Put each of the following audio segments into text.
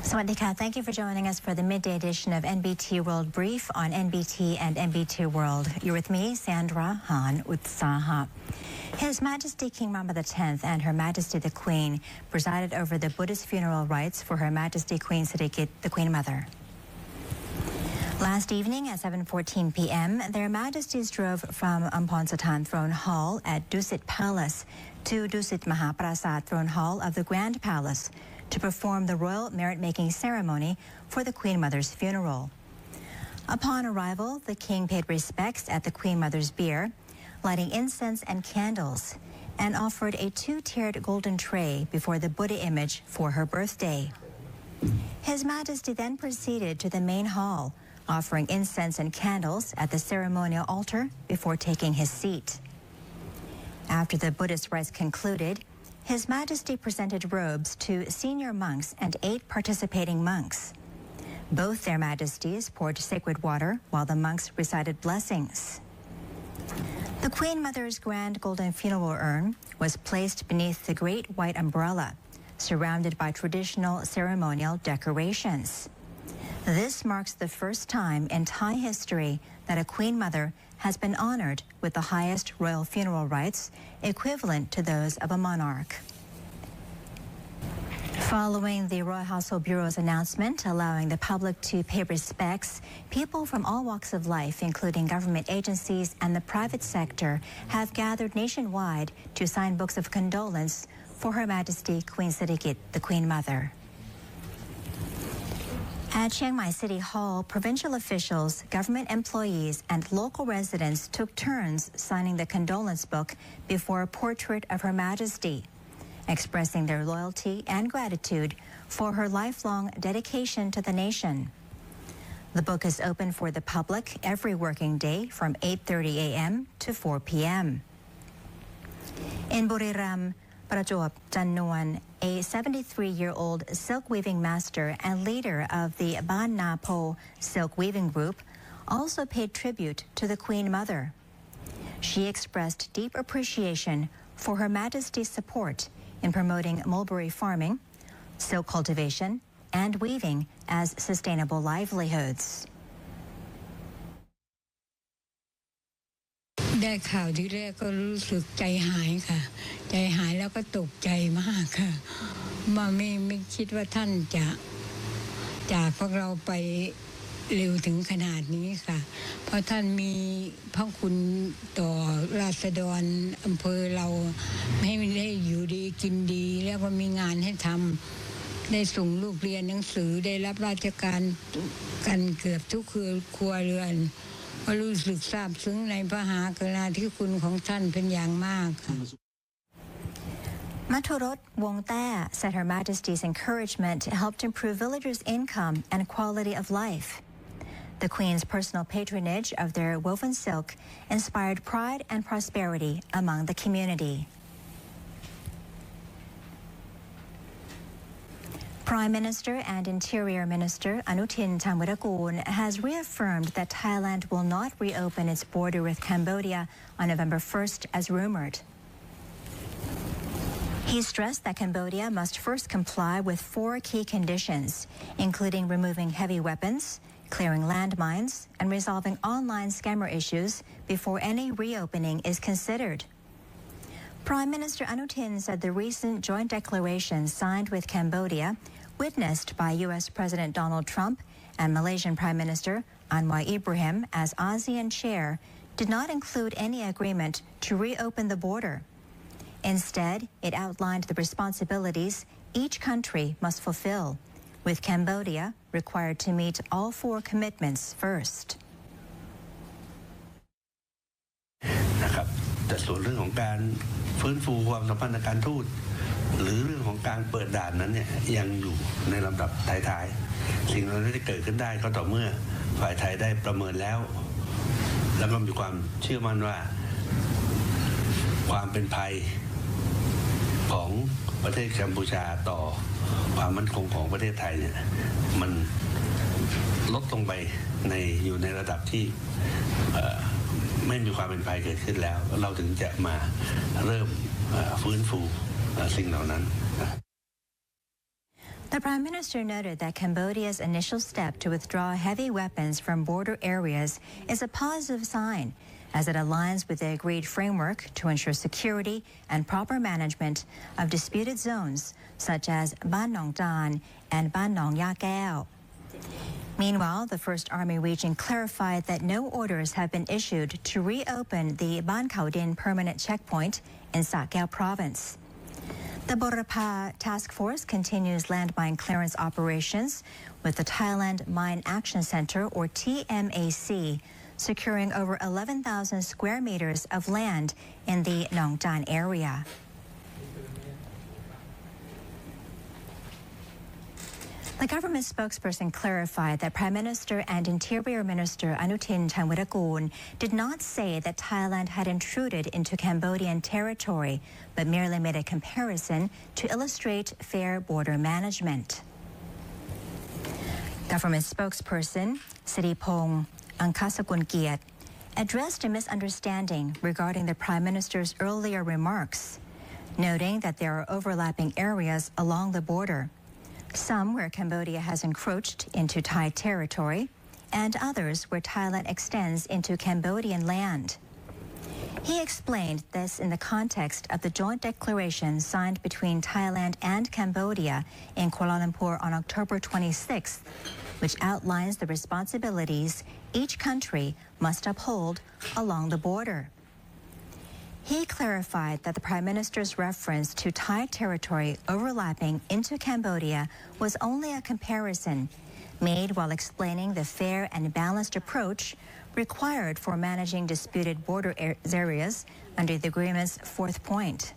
Sawadika, thank you for joining us for the midday edition of NBT World Brief on NBT and NBT World. You're with me, Sandra Han Utsaha. His Majesty King Mama X and Her Majesty the Queen presided over the Buddhist funeral rites for Her Majesty Queen SIRIKIT, the Queen Mother. Last evening at 7:14 p.m., Their Majesties drove from Amponsatan Throne Hall at Dusit Palace to Dusit Mahaprasad Throne Hall of the Grand Palace to perform the royal merit-making ceremony for the Queen Mother's funeral. Upon arrival, the King paid respects at the Queen Mother's bier, lighting incense and candles, and offered a two-tiered golden tray before the Buddha image for her birthday. His Majesty then proceeded to the main hall, offering incense and candles at the ceremonial altar before taking his seat. After the Buddhist rites concluded, His Majesty presented robes to senior monks and 8 participating monks. Both Their Majesties poured sacred water while the monks recited blessings. The Queen Mother's grand golden funeral urn was placed beneath the great white umbrella, surrounded by traditional ceremonial decorations. This marks the first time in Thai history that a Queen Mother has been honored with the highest royal funeral rites, equivalent to those of a monarch. Following the Royal Household Bureau's announcement allowing the public to pay respects, people from all walks of life, including government agencies and the private sector, have gathered nationwide to sign books of condolence for Her Majesty Queen SIRIKIT, the Queen Mother. At Chiang Mai City Hall, provincial officials, government employees, and local residents took turns signing the condolence book before a portrait of Her Majesty, expressing their loyalty and gratitude for her lifelong dedication to the nation. The book is open for the public every working day from 8:30 a.m. to 4 p.m. In Buriram, Prajop Jannuan, a 73-year-old silk weaving master and leader of the Ban Na Po Silk Weaving Group, also paid tribute to the Queen Mother. She expressed deep appreciation for Her Majesty's support in promoting mulberry farming, silk cultivation, and weaving as sustainable livelihoods. ได้ข่าวที่แรกก็รู้สึกใจหายค่ะใจหายแล้วก็ตกใจมากค่ะว่าไม่คิดว่าท่านจะจากพวกเราไปเร็วถึงขนาดนี้ค่ะเพราะท่านมีพระคุณต่อราษฎรอำเภอเราให้ได้อยู่ดีกินดีแล้วก็มีงานให้ทำได้ส่งลูกเรียนหนังสือได้รับราชการกันเกือบทุกครัวเรือนก็รู้สึกซาบซึ้งในพระมหากรุณาธิคุณของท่านเป็นอย่างมากค่ะ Maturot Wongta said Her Majesty's encouragement helped improve villagers' income and quality of life. The Queen's personal patronage of their woven silk inspired pride and prosperity among the community. Prime Minister and Interior Minister Anutin Thamwirakoon has reaffirmed that Thailand will not reopen its border with Cambodia on November 1st as rumored. He stressed that Cambodia must first comply with 4 key conditions, including removing heavy weapons, clearing landmines, and resolving online scammer issues before any reopening is considered. Prime Minister Anutin said the recent joint declaration signed with Cambodia, witnessed by U.S. President Donald Trump and Malaysian Prime Minister Anwar Ibrahim as ASEAN chair, did not include any agreement to reopen the border. Instead, it outlined the responsibilities each country must fulfill, with Cambodia required to meet all 4 commitments first. นะครับแต่ส่วนเรื่องของการฟื้นฟูความสัมพันธ์ทางการทูตหรือเรื่องของการเปิดด่านนั้นเนี่ยยังอยู่ในลำดับท้ายๆสิ่งนั้นจะเกิดขึ้นได้ก็ต่อเมื่อฝ่ายไทยได้ประเมินแล้วแล้วก็มีความเชื่อมั่นว่าความเป็นภัยของประเทศกัมพูชาต่อความมั่นคงของประเทศไทยเนี่ยมันลดลงไปอยู่ในระดับที่ไม่มีความเป็นภัยเกิดขึ้นแล้วเราถึงจะมาเริ่มฟื้นฟูสิ่งเหล่านั้น The Prime Minister noted that Cambodia's initial step to withdraw heavy weapons from border areas is a positive sign, as it aligns with the agreed framework to ensure security and proper management of disputed zones such as Ban Nong Tan and Ban Nong Ya Keo. Meanwhile, the 1st Army Region clarified that no orders have been issued to reopen the Ban Khao Din permanent checkpoint in Sa Kaeo province. The Borapha Task Force continues landmine clearance operations with the Thailand Mine Action Center, or TMAC, securing over 11,000 square meters of land in the Nong Tan area. The government spokesperson clarified that Prime Minister and Interior Minister Anutin Chanvirakul did not say that Thailand had intruded into Cambodian territory, but merely made a comparison to illustrate fair border management. Government spokesperson Siripong Angkasakul addressed a misunderstanding regarding the Prime Minister's earlier remarks, noting that there are overlapping areas along the border, some where Cambodia has encroached into Thai territory, and others where Thailand extends into Cambodian land. He explained this in the context of the joint declaration signed between Thailand and Cambodia in Kuala Lumpur on October 26th, which outlines the responsibilities each country must uphold along the border. He clarified that the Prime Minister's reference to Thai territory overlapping into Cambodia was only a comparison made while explaining the fair and balanced approach required for managing disputed border areas under the agreement's 4th point.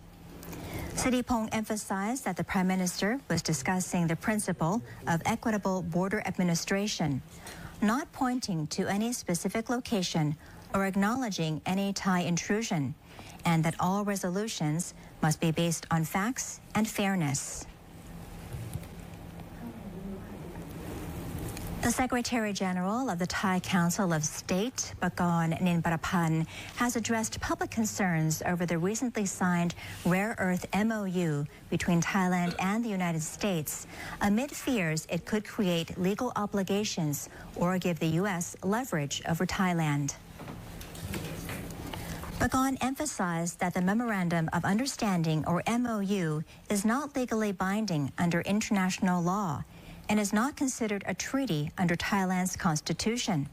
Siripong emphasized that the Prime Minister was discussing the principle of equitable border administration, not pointing to any specific location or acknowledging any Thai intrusion, and that all resolutions must be based on facts and fairness. The Secretary General of the Thai Council of State, Bakon Ninparapan, has addressed public concerns over the recently signed rare earth MOU between Thailand and the United States, amid fears it could create legal obligations or give the U.S. leverage over Thailand. Bakon emphasized that the Memorandum of Understanding, or MOU, is not legally binding under international law and is not considered a treaty under Thailand's constitution.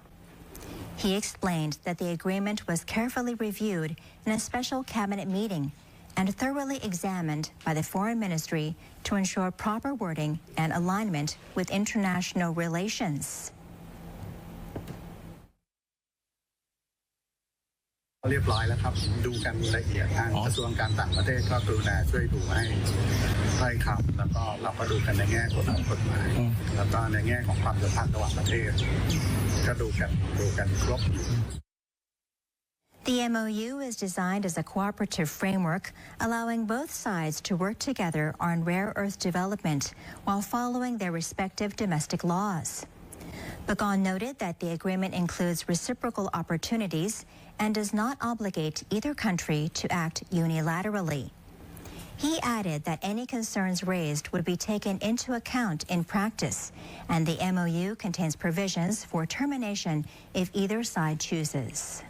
He explained that the agreement was carefully reviewed in a special cabinet meeting and thoroughly examined by the Foreign Ministry to ensure proper wording and alignment with international relations. เรียบร้อยแล้วครับดูกันละเอียดทางกระทรวงการต่างประเทศก็กรุณาช่วยดูให้ถ้อยคำแล้วก็เราก็ดูกันในแง่ของกฎหมายแล้วก็ในแง่ของความสัมพันธ์ระหว่างประเทศก็ดูกันครบ The MOU is designed as a cooperative framework, allowing both sides to work together on rare earth development while following their respective domestic laws. Bakon noted that the agreement includes reciprocal opportunities and does not obligate either country to act unilaterally. He added that any concerns raised would be taken into account in practice, and the MOU contains provisions for termination if either side chooses.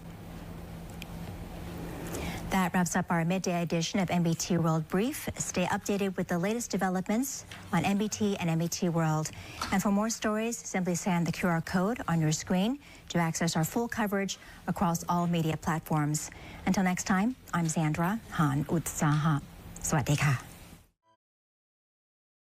That wraps up our midday edition of NBT World Brief. Stay updated with the latest developments on NBT and NBT World. And for more stories, simply scan the QR code on your screen to access our full coverage across all media platforms. Until next time, I'm Sandra Han Utsaha. สวัสดีค่ะ